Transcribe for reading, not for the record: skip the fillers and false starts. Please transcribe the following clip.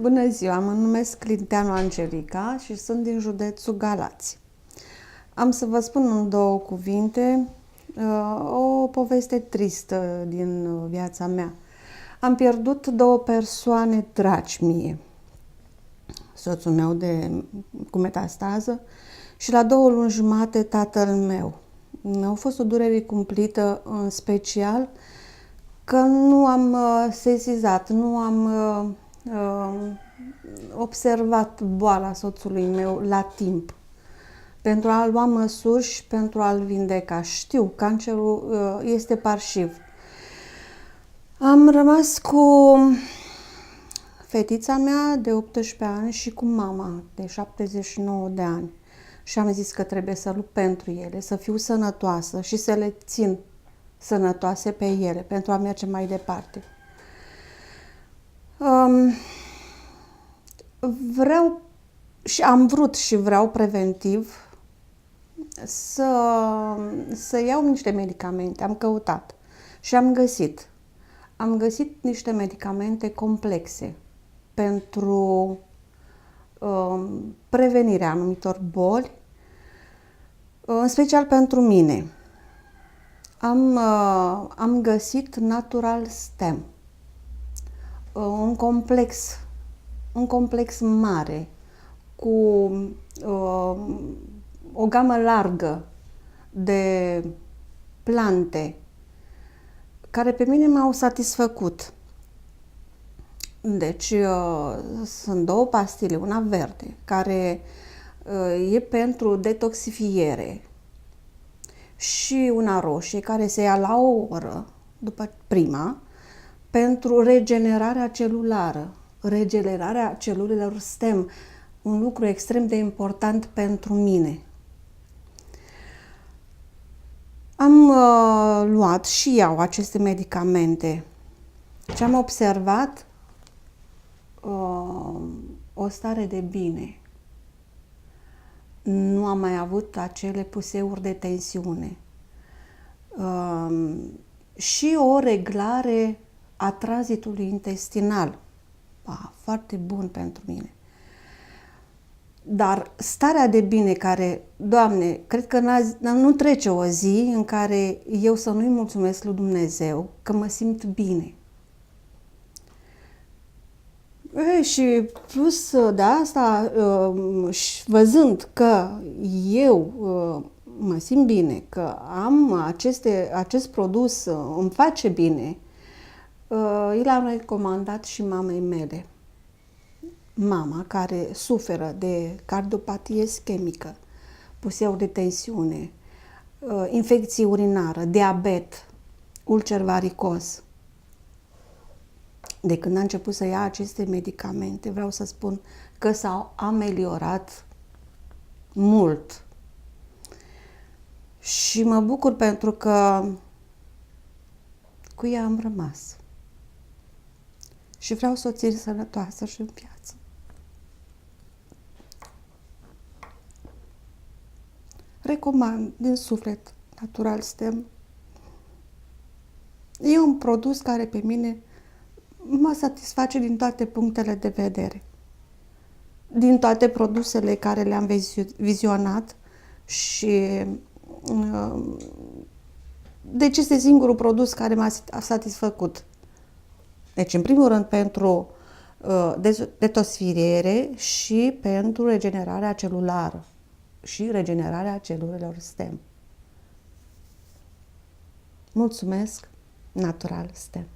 Bună ziua, mă numesc Clinteanu Angelica și sunt din județul Galați. Am să vă spun în două cuvinte o poveste tristă din viața mea. Am pierdut două persoane dragi mie. Soțul meu cu metastază și la 2 luni jumate tatăl meu. A fost o durere cumplită, în special că nu am sesizat, nu am observat boala soțului meu la timp pentru a lua măsuri și pentru a-l vindeca. Știu, cancerul este parșiv. Am rămas cu fetița mea de 18 ani și cu mama de 79 de ani. Și am zis că trebuie să lupt pentru ele, să fiu sănătoasă și să le țin sănătoase pe ele pentru a merge mai departe. Vreau și am vrut și vreau preventiv să iau niște medicamente. Am căutat și am găsit. Am găsit niște medicamente complexe pentru prevenirea anumitor boli, în special pentru mine. Am găsit Natural Stem, un complex mare cu o gamă largă de plante care pe mine m-au satisfăcut. Deci sunt 2 pastile, una verde, care e pentru detoxifiere, și una roșie, care se ia la o oră după prima, pentru regenerarea celulară, regenerarea celulelor stem, un lucru extrem de important pentru mine. Am luat și iau aceste medicamente și am observat o stare de bine. Nu am mai avut acele puseuri de tensiune și o reglare a tranzitului intestinal. Foarte bun pentru mine. Dar starea de bine care, Doamne, cred că nu trece o zi în care eu să nu-i mulțumesc lui Dumnezeu că mă simt bine. Și plus de asta, văzând că eu mă simt bine, că am acest produs îmi face bine, i l-am recomandat și mamei mele. Mama, care suferă de cardiopatie ischemică, puseu de tensiune, infecție urinară, diabet, ulcer varicos. De când a început să ia aceste medicamente, vreau să spun că s-au ameliorat mult. Și mă bucur pentru că cu ea am rămas. Și vreau să o țin sănătoasă și în viață. Recomand din suflet Natural Stem. E un produs care pe mine mă satisface din toate punctele de vedere. Din toate produsele care le-am vizionat și deci este singurul produs care m-a satisfăcut. Deci, în primul rând, pentru detoxifiere și pentru regenerarea celulară și regenerarea celulelor stem. Mulțumesc, Natural Stem.